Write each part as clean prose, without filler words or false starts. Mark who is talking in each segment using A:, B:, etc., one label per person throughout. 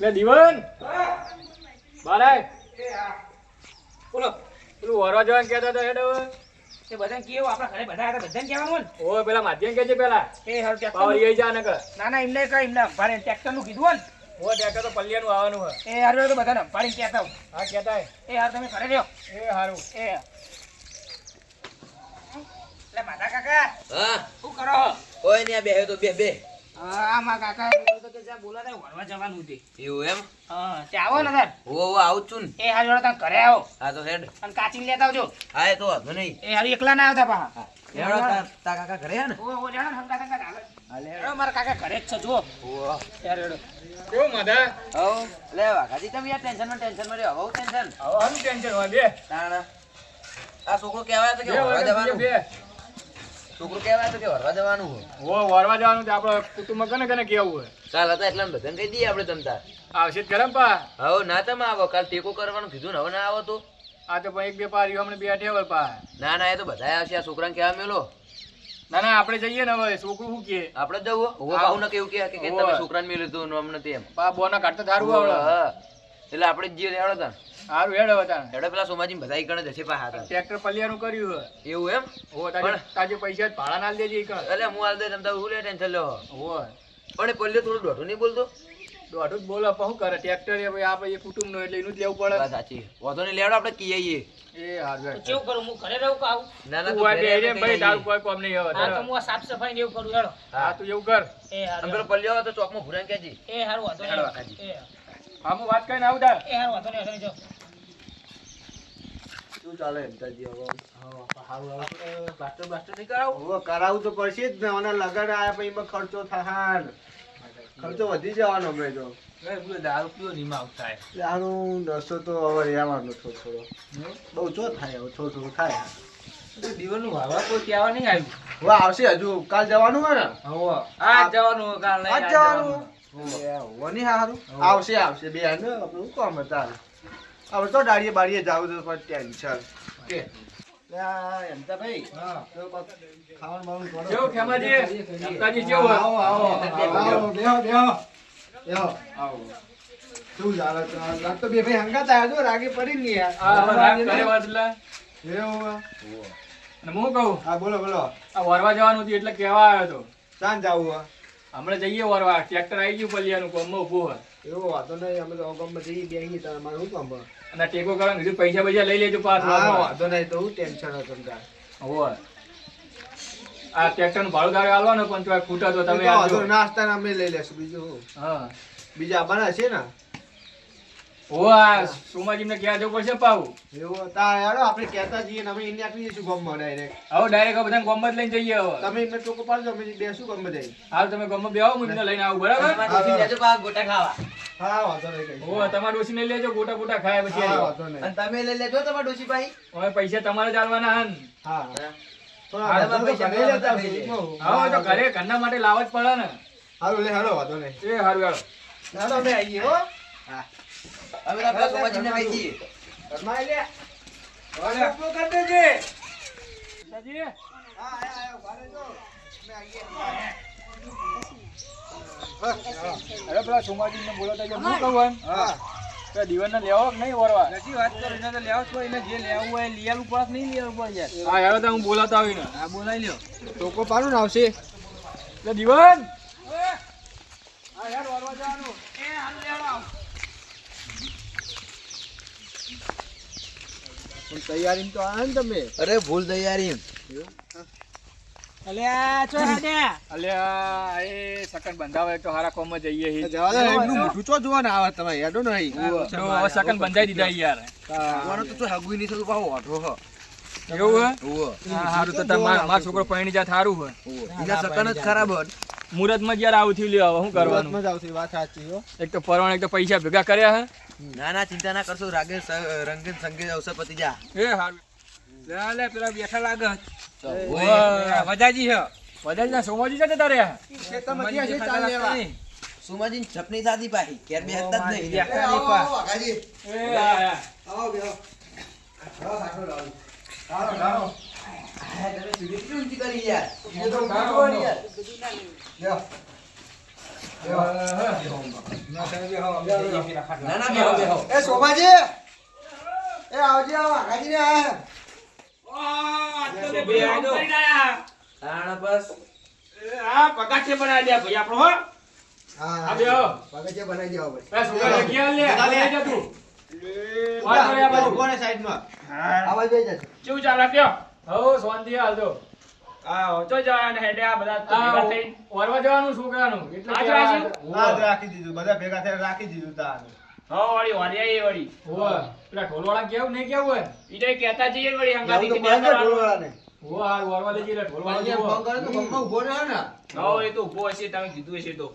A: લે દીવન બારાય બોલો પેલું વરવા જવાનું કહેતા હતા હેડ હવે
B: તે બધાને કેવું આપણા ઘરે બધા હતા બધાને કહેવાનું ને
A: ઓય પેલા માધ્યમ કહેજે પેલા
B: એ હાલ
A: પાવર
B: ટ્રેક્ટર
A: લઈ જા ને કે
B: ના ના એમને કઈ એમને ભારે ટ્રેક્ટર નું કીધું
A: ઓ ટ્રેક્ટર તો પલ્લિયાનું આવવાનું હોય
B: ને એ હારું તો બધાને ભારે કહેતા હું
A: હા કહેતા
B: એ હાર તમે ઘરે રહ્યો
A: એ હારું
B: એ લે માતા કાકા
C: હા
B: શું કરો
C: કોઈ નહીં બેહ્યો તો બે
B: હા મારા કાકા કીધું તો કે જ્યાં બોલાતા વળવા જવાનું હતું
C: એવું એમ
B: હા તે આવો ને તાર
C: ઓ આવું છું ને
B: એ હાલ જોડે તમે ઘરે આવો
C: હા તો હેડ
B: અને કાચી લેતા આવજો
C: હા એ તો વાંધો નહીં
B: એ હાલ એકલા ના આવતા પાછા
C: હેડો તા કાકા ઘરે હે ને
B: ઓ જાણો ને હંકા હંકા હાલે
C: હાલે
B: હેડો મારા કાકા ઘરે જ છે જુઓ
C: ઓ
B: યાર હેડો
A: કેવું માધા
C: હો લે વાઘાજી તમે યાર ટેન્શન માં રહ્યો બહુ ટેન્શન
A: હવે આનું ટેન્શન હોય બે
C: તાણા આ છોકરો કહેવાય તો કે વરવા જવાનું
A: બે
C: છોકરો કહેવાય તો કે વરવા જવાનું હોય
A: ઓ વરવા જવાનું તો આપણે કુટુંબમાં કને કને કેવું હોય
C: કાલ હતા એટલે બધાને કહી દઈએ આપણે તમતા
A: આવશે જ ગરમ પા
C: હવે ના તમે આવો કાલ ટેકો કરવાનું કીધું ને હવે ના આવો તો
A: આ તો પણ એક બે પાર હમણાં બે ઠેવલ પા
C: ના ના એ તો બધા આવશે આ છોકરાને કહેવા મેલો
A: ના ના આપણે જઈએ ને હવે છોકરું શું કે
C: આપણે જ જવું હું બાહુ ને કેવું કે તમે છોકરાને મેલ્યું તું અમને તેમ
A: પા બોના કાઢતા થારું આવડે
C: હા એટલે આપણે જ જઈએ હેડો તા
A: હારું હેડ હવે તાણ
C: હેડો પેલા સોમાજી બધા ઈ કણે જશે પાહા તા
A: ટ્રેક્ટર પલ્લિયાનું કર્યું હોય
C: એવું એમ
A: હો તાજે પૈસા ભાડા ના દેજે ઈ કણ
C: એટલે હું હાલ દે તમ તાર હું લે ટેન્શન લો
A: હો
C: પણ એ પલ્લે થોડું દોઢું નહીં બોલતો
A: દોઢું જ બોલો પણ શું કરે ટ્રેક્ટર એ ભાઈ આપણે એ કુટુંબનો એટલે એનું જ લેવું પડે
C: બસ સાચી વાંધો નહીં લેવડો આપણે કીએ
A: એ હારું
B: તો કેવું કરું હું ઘરે રહું કે આવું
C: ના ના
A: તું
C: તું
A: આ
C: ઘરે
A: બે
C: આપણે
A: ભાઈ
C: કઈ
A: તારું
C: જઈએ.
A: કોઈ કોમ નહીં હવે
B: હા તો હું આ સાફ સફાઈ ને એવું કરું હેડો
A: હા તું એવું કર
B: એ
C: આમ
B: હારું
C: પેલો પલ્લે આવે તો ચોકમાં ભૂરાને કહેજે
B: એ હારું વાંધો
C: હેડો
B: નહીં
C: વાઘાજી.
B: એ
A: હા હું વાત કરીને આવું તાર
B: એ હારું વાંધો નહીં જો
C: શું ચાલે એમ તાજી હવે પ્લાસ્ટર બ્લાસ્ટર નહીં કરાવું
D: હવે કરાવવું તો પડશે જ ને અને લગન આયા પછી એમાં ખર્ચો થાય ને. ખર્ચો વધી જવાનો અમે તો
C: દારૂ પીવો નિમા થાય
D: આનું નશો તો હવે રહેવાનો થોડો થોડો બહુ જો થાય હવે થોડું થોડું થાય
C: દીવનનું વાવા કોઈ કહેવા નહીં આવ્યું
D: હવે આવશે હજુ કાલ જવાનું હોય ને
C: હવે આજ જવાનું કાલ નહીં
D: આજ જવાનું વની હારું આવશે આવશે બે ને આપણે શું કામ હતા હવે તો દાડીએ બાડીએ જાવ તો પણ ટેન્શન
C: કે
D: એમ તો ભાઈ તો કોક ખાવાનું બાવાનું કરો.
A: કેવું ખેમાજી અંકાજી કેવું હોય?
D: આવો આવો આવો બેહો બેહો બેહો આવો શું ચાલે તો? આ તો બે ભાઈ હંગાત આયા છો રાગે પડી ને યાર
A: આ હવે રાગ કરે વાત એટલે
D: એવું હે?
A: અને હું કહું
D: હા બોલો બોલો
A: આ વરવા જવાનું હતું એટલે કહેવા આવ્યો હતો
D: ચાંદ જાવું હે?
A: હમણાં જઈએ વરવા ટ્રેક્ટર આવી ગયું પલ્લિયાનું કોમમાં ઊભું હોય
D: એવો વાંધો નહીં અમે તો ગામમાં જઈએ બેહીએ તો અમારે શું કામ હોય?
A: અને ટેકો કરવાનું કીધું પૈસા પૈસા લઈ લેજો પાછું
D: હા વાંધો નહીં તો હું ટેન્શન હતું તાર.
A: હોય આ ટ્રેક્ટરનું ભાડું તારે આલવાનું પણ તો ખૂટા તો તમે
D: તો વાંધો
A: આપજો
D: નહીં, નાસ્તા ને અમે લઈ લેશું બીજું શું?
A: હા
D: બીજા આવવાના છે ને
A: હો આ સોમાજીને ક્યાં જવું પડશે પાવું
D: એવું તાર યાર આપણે કહેતા જઈએ ને અમે એને આપી દઈશું ગામમાં ડાયરેક્ટ
A: હવે ડાયરેક્ટ બધા ગોમત લઈને જઈએ હવે
D: તમે એમને ચોખ્ખો પાડજો અમે બેસું ગામમાં જઈ
A: હાલ તમે ગોમત બેહો હું એમને લઈને આવું બરાબર
C: લેજો પા ગોટા ખાવા
D: હા વાંધો નહીં કઈ
A: હો તમારા ડોસી ને લેજો ગોટા ગોટા ખાય પછી
D: હા
A: આવો.
D: વાંધો નહીં
C: અને તમે લઈ લેજો તમારા ડોશી ભાઈ
A: હવે પૈસા તમારે જ આલવાના હન
D: હા
A: હા,
D: થોડા
C: પૈસા
D: ઘરે લેતા
C: લઈ લે.
D: આવશું.
A: હા તો ઘરે ઘરના માટે લાવવા જ પડે ને
D: હારું લે હાલો વાંધો નહીં
A: એ હારું હાલો
D: હાલો અમે આવીએ હો
C: અમે તો આપણા સોમાજીને કહી દઈએ
D: ઘરમાં આવી લે
A: હવે આપો કરી દેજે સાજી
D: હા આયો ભારે જો અમે આવીએ
A: અરે પેલા સોમાજીને બોલાતા કે હું કહું એમ
D: હા
A: પેલા દીવાનને લેવો કે નહીં વરવા
C: નથી વાત કરો એને તો લેવો છો એને જે લેવું હોય લઈ આવવું પડે નહીં લઈ આવવું પડે યાર
A: હા યાર તો હું બોલાતા આવીને
C: હા બોલાવી લ્યો
D: ટોકો પાડું ને આવશે
A: એટલે દીવાન
D: હા યાર વરવા જવાનું
B: એ હારું લેવડો
D: પણ તૈયારી તો આ ને તમે
C: અરે ભૂલ તૈયારી
B: અલ્યા ચો હેડે
A: અલ્યા એ સકન બંધાવે તો હારા કોમમાં જઈએ હી
D: જવા દે એમનું મોઢું ચો જોવાના આવે તમે હેડો નહીં
A: તો હવે સકન બંધાઈ દીધા યાર
C: કોનો તો હગુઈ નહીં થતું પાછો ઓઢો હો
A: એવું હે
C: ઓવો
A: હા હારું તો મારો છોકરો પૈણી જાત હારું હોય
C: એના સકન જ ખરાબ હોત
A: મુહૂર્તમાં જ યાર આવું થયું લ્યો હવે શું કરવાનું
D: મજા આવશે વાત સાચી હો
A: એક તો પરવણ એક તો પૈસા ભેગા કર્યા હે
C: ના ના ચિંતા ના કરશો રાગે રંગીન સંગીત અવસર પતી જા
A: એ હારું
B: લે પેલા બેઠા લાગે
A: ઓય.
B: વજાજી હે
A: વધારે ના સોમાજી છે તારે
D: ખેતરમાં ગયા છે ચાલ લેવા
C: સુમાજીન છપની દાદી પાહી કેર બે હતા જ નહીં
A: એ
D: આવો બેહો હા સાચો લાવ સારો સારો
C: તમે સીધી કેટલી ઊંચી કરી યાર
D: એ તો ગાડો યાર લ્યો
C: ના ના બેહો બેહો
D: એ શોભાજી એ આવજે આવો આગાજી ને આયા
C: તાણ બસ
B: આ પગાઠે બનાવી દે ભાઈ આપણો હો
A: આ બેહો
D: પગથિયા બનાવી દેવા બસ
A: એ છોકરા લગી આલ લે જા તું વાત કરે આ બાજુ
D: કોને સાઈડમાં
B: હા
D: આવાજ બેહી જશે
B: કેવું ચાલે કયો
A: હો શાંતિ હાલજો
B: આ તો જવાને હેડે આ બધા તો ભેગા થઈ
A: વરવા જવાનું છોકરાનું એટલે
B: આજ
A: કે આ-
B: રાખ્યું?
D: આજ રાખી દીધું બધા ભેગા થઈને રાખી દીધું તાર
B: હો વળી વારિયા એ વળી
A: હોવે. પેલા ઢોલવાળા કેવું નહીં કેવું હોય
B: ઈ તો કહેતા જઈએ વળી
D: એવું
B: હંગાતી
D: તો
B: કે
D: બંધ
B: બેસવાનું.
D: ઢોલવાળાને
A: હોવે, હાલ વરવા લઈ જઈએ ઢોલવાળા
D: અહીંયા
A: જેવો.
D: ફોન કરે તો ગમમાં ઊભો રહે ને
B: હો એ તો ઊભો હશે તમે કીધું હશે તો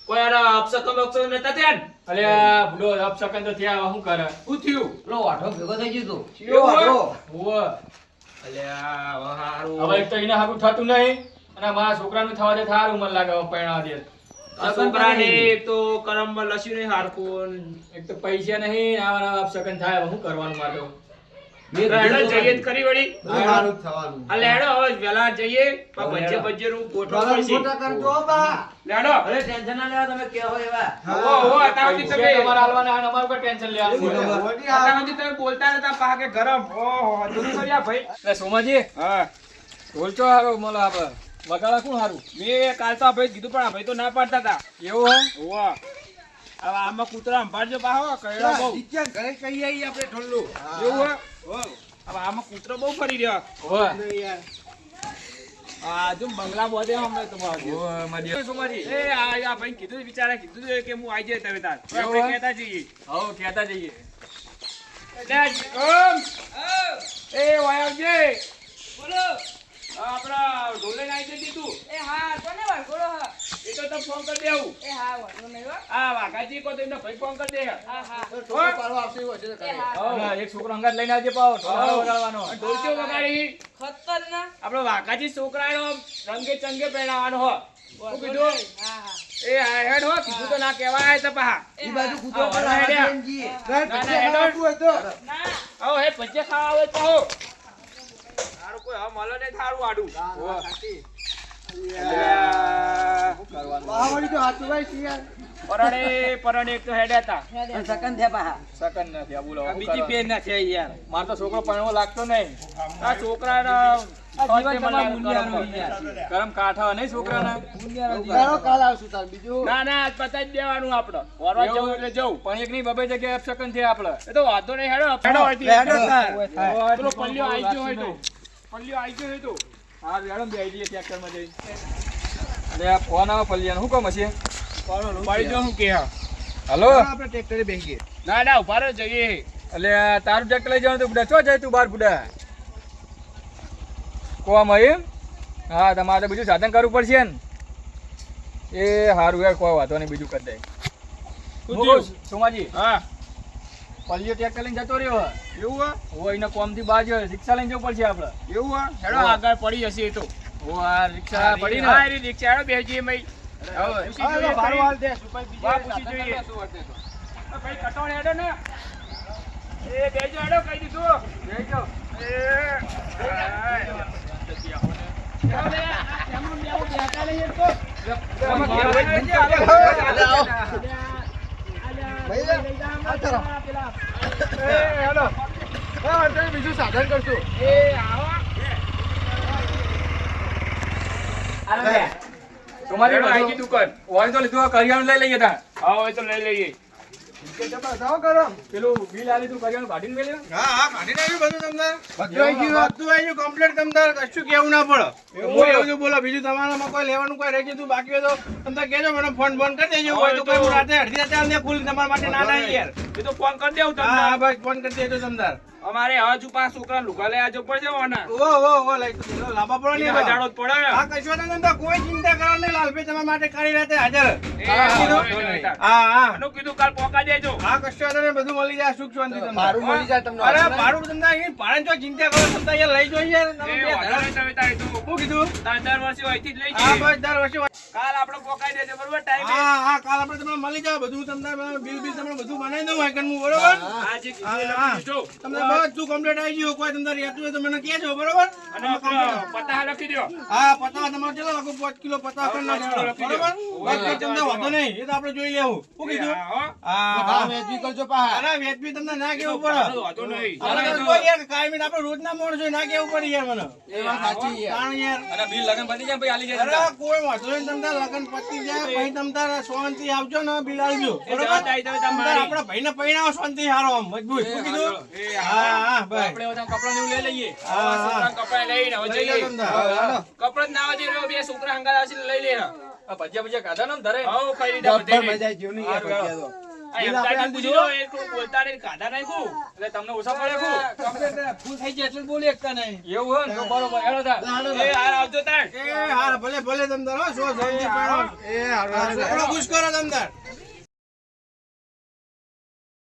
B: કોઈ આના અપસકમ અપસકમ નતા થયા ને
A: અલે આ ભૂલો અપશકન તો થયા હવે શું કરે
B: શું થયું
C: પેલો વાઢો ભેગો થઈ ગયો તું
D: કેવો વાળો
A: હોવે.
B: અલ્યા હારું
A: હવે એક તો એને હારું થતું નહીં અને મારા છોકરાનું થવા દે થારું મને લાગે હવે પરણાવા દે.
B: આ છોકરાને એક તો કરમમાં લસ્યું નહીં હારખું
A: એક તો પૈસા નહીં આવા અપશકન થાય હવે શું કરવાનું મારે તો?
B: હેડો જઈએ જ ખરી વળી
D: બધું સારું જ થવાનું
B: આ લેડો હવે વેલા જઈએ ભજ્જે ભજ્જે નું ગોઠવો પડશે
D: મોટા કરજો બા
B: લેડો
C: અરે ટેન્શન ના લેવા તમે કહો એવા
B: ઓ અત્યાર સુધી
A: પૈસા
B: તમે
A: તમારે હાલવાના અને અમારું કોઈ ટેન્શન લેવાનું નહીં.
B: અત્યાર સુધી તમે બોલતા નતા પા કે ગરમ ઓહો દૂર કર્યા ભાઈ
A: એટલે સોમાજી
B: હા
A: ઢોલ ચો હારો મોલા આપણે વગાડા કોણ હારું
B: મેં કાલ તો આ ભાઈ કીધું પણ આ ભાઈ તો ના પાડતા હતા
A: એવું હે
B: ઓવા હવે આમાં કૂતરા સંભાળજો પાહો કયડો બહુ
D: ઘરે કઈ આવી આપણે ઢોલનું
B: એવું હે હવે આમાં કૂતરો બહુ ફરી રહ્યો
A: હોવે.
B: આ જો બંગલા બોધે હમણાં તો બાજુ
A: હોવે, મારી દીકરી સોમાજી
B: એ આ ભાઈ કીધું બિચારા કીધું છે કે હું આવી જાય તમે તાર તો
A: એવું
B: આપણે
A: હે?
B: કહેતા જઈએ
A: હવ કહેતા જઈએ
B: લે કમ એ વાયવજે બોલો આપડા ઢોલે નાઈ જતી તું
E: એ હા કોને વળગોળો હા
B: એ તો તમે ફોન કરી દેવું
E: એ હા વળગો નહીં હો
B: આ વાઘાજી કો તો એમને ભાઈ ફોન કરી દે
E: હા હા
D: ઢોલ પાડવા આવશે એવું હશે તો
E: એ
D: કરે.
E: હા
A: અને એક છોકરો અંગાત લઈને આવજે પાવો ઢોલ વગાડવાનો
B: ઢોલ કેવો વગાડી
E: ખતરનાક
B: આપણો વાઘાજી છોકરાનો રંગે ચંગે પહેરાવાનો હો શું
E: વળગો
B: કીધું
E: નહીં. હા હા
B: એ આ હેડ હો કીધું તો ના કહેવાય તો પા
E: એ
D: ઈ બાજુ
E: હા.
D: કૂતરો
B: હા,
D: પર
B: વાળા
D: આવા
B: હેડ્યા.
D: જઈએ.
E: હા.
D: ના,
B: ના, હેડો.
D: આપવું હોય તો.
E: ના
B: આવો હે પજ્જે ખાવા આવે તો આવો. તારું કોઈ હવે મળે નહીં થારું આડું
D: વાહવાળી તો હાથું ભાઈ છે યાર.
B: પરણે એક તો હેડ્યા હતા
C: સકન થયા પાહા
A: સકન નથી આ બોલો
B: આ
A: શું
B: બીજી
A: કરવાનું?
B: પેન ના છે યાર
A: મારો તો છોકરો પરણવો લાગતો નહીં
B: આ છોકરાના
A: જીવન તમારું મુંડિયાનું
B: ગરમ
A: ગરમ કાઠા નહીં છોકરાના
D: ચાલો કાલ આવશું તાર બીજું
B: ના ના આજ પતાઈ જ દેવાનું આપણે વરવા જવું એટલે જવું
A: પણ એક ની બબે જગ્યાએ અપશકન થયા આપણે
B: એ તો વાંધો નહીં હેડો હેડો અહીંથી.
D: હેડો તાર.
B: પેલો પલ્લીઓ આઈ ગયો હોય તો પલ્લીઓ આઈ ગયો હોય તો
A: હા મેડમ બે આઈડીએ ટ્રેક્ટરમાં જઈ અરે આ ફોન આવે પલ્લિયાનો શું કામ હશે
B: પડી જો શું કે
A: હલો
D: આપણે ટ્રેક્ટરે બેસીએ.
B: ના ના ઉભા રહો જઈએ
A: એટલે આ તારું ટ્રેક્ટર લઈ જવાનું તો બુડા ચો જાય તું બાર બુડા કોમ એમ હા તમારે તો બીજું સાધન કરવું પડશે ને એ સારું યાર કોઈ વાંધો નહીં બીજું કરી દે
B: શું થયું?
A: સોમાજી
B: હા
A: પલ્લીઓ ટ્રેક્ટર લઈને જતો રહ્યો
B: એવું હે
A: ઓ એના કોમથી બાજુ રિક્ષા લઈને જવું પડશે આપણે
B: એવું હે હેડો આગળ પડી હશે એ તો
A: ઓ આ રિક્ષા પડી ને
B: હા એ રિક્ષા હેડો બેસીએ મઈ પૂછી
D: હા,
B: જોઈએ
D: ભારું
B: ખરી.
D: હાલ દે, સુભાઈ બીજે
B: વાહ, પૂછી
D: સાધન
B: જોઈએ.
D: કરતા શું હશે તો.
B: આ ભાઈ કટોળ હેડો ને એ બેજો હેડો કહી દીધું
A: બેસજો.
D: ભાઈ, આ તરફ. હેડો. હા, વાંધો નહીં, બીજું સાધન કરશું.
A: સોમાજી
B: આઈ
A: બધું
B: દુકાન
A: હોય તો લીધું કરિયાણું લઈ લઈએ તાર
B: હા હોય તો લઈ લઈએ
D: કે તમે બતાવો કરો.
A: પેલું બિલ આલી તું કરિયાણું કાઢીને મેલ્યો
D: હા, હા, કાઢીને આવ્યું બધું તમને. બધું આવી ગયું? બધું આવી ગયું, complete તમતાર, કશું કેવું ના પડે. હું એવું છું, બોલો, બીજું તમારામાં કોઈ લેવાનું કોઈ રહી ગયું બાકી હોય તો તમે કહેજો, મને ફોન બોન કરી દેજો. હોય તો કોઈ હું રાતે અડધી રાતે આવીને ખુલ્લી તમારા માટે ના ના યાર.
B: એ તો ફોન કરી દેવું
D: હા, હા,
B: તમને
D: ભાઈ, ફોન કરી દેજો તમતાર.
B: અમારે હવે જો પાંચ છોકરા લુગા લઈ આજો પડશે ઓના
D: ઓ, લઈ લો, લાંબા પડો નહીં
B: જાડો
D: હવે.
B: જ પડે ને.
D: હા, કશો ના તમતાર, કોઈ ચિંતા કરો નહીં, લાલભાઈ તમારા માટે કાળી રાતે હાજર.
B: એ
D: હા,
B: વાંધો
D: કીધું?
B: નહીં, તાર.
D: હા, હા.
B: આનું કીધું કાલ પોકા દેજો
D: હા, કશો વાંધો નહીં, બધું મળી જાય, સુખ શાંતિ તમને.
C: ભાડું મળી જાય તમને.
D: અરે, ભાડું તમને અહીં ભાડે જો ચિંતા કરો, તમે અહીંયા લઈ જોઈએ.
B: એ વાંધો નહીં, તમે તારે તો
D: શું કીધું?
B: તારે દર વર્ષે અહીંથી જ લઈ
D: હા,
B: જઈએ
D: બસ દર વર્ષે
B: કાલ આપણે પોકાઈ દેજો બરોબર ટાઈમે
D: હા, હા, કાલ આપણે તમને મળી જાય બધું, તમને બિલ તમને બધું બનાવી દઉં વાંકણ હું, બરોબર?
B: આ જે કીધું એ
D: હા,
B: લખી દેજો.
D: તમને બધું કમ્પ્લીટ આવી ગયું કોઈ તમને રહેતું હોય તો મને કહેજો બરોબર
B: અને આપણો પતા લખી દ્યો.
D: હા પતાવા તમારે ચલો લખો 5 કિલો પતાવા કરી નાખજો બરોબર બાકી તમને વાંધો નહીં એ તો આપણે જોઈ લેવું શું કીધું
B: હા, હો.
D: હા વેચવી કરજો પાહા અરે વેચવી તમને ના કેવું પડે
B: વાંધો નહીં.
D: યાર કાયમી આપણે રોજના માણસો ના કેવું પડે યાર મને
C: એ વાત સાચી યાર.
D: કારણ યાર
A: અને બિલ લગન પતી જાય પછી આલી જાય
D: અરે કોઈ વાંધો નહીં તમ તાર લગન પતી જાય પછી તમ તાર શાંતિ આવજો ને બિલ આવજો
B: એ
D: બરોબર
B: જવાબદારી તમે
D: તમ તાર
B: તમારી.
D: આપણા ભાઈને પૈણાવો શાંતિ હારો આમ મજબૂત શું કીધું હા હા ભાઈ
A: આપણે બધા કપડા ને એવું લઈ લઈએ
D: હા હા
B: કપડા લઈને હવે
D: લઈ લો
B: જઈએ.
D: તમ તાર.
B: કપડા જ ના આવે તો બે છોકરા હંગાત આવશે એટલે લઈ લે.
A: આ ભજીયા ખાધા ને ધરે
B: હઉ ખાઈ લીધા
C: જબ્બર
B: બધે.
C: મજા આવી નહીં યાર ભજીયા તો.
B: આ એમદાજી પૂછ્યો, એ થોડું બોલતા નહીં, ખાધા નાખ્યું.
A: એટલે તમને ઓછા પડે કુ
C: ફૂલ થઈ જાય એટલે જ બોલી શકતા નહીં.
A: એવું હોય ને તો બરોબર હેડો તાર
B: એ હાર આવજો તાર.
D: એ હાર ભલે ભલે તમ તાર હો સો શાંતિ પૈણાવો.
C: એ હારું હારું.
D: છોકરો ખુશ કરો તમ તાર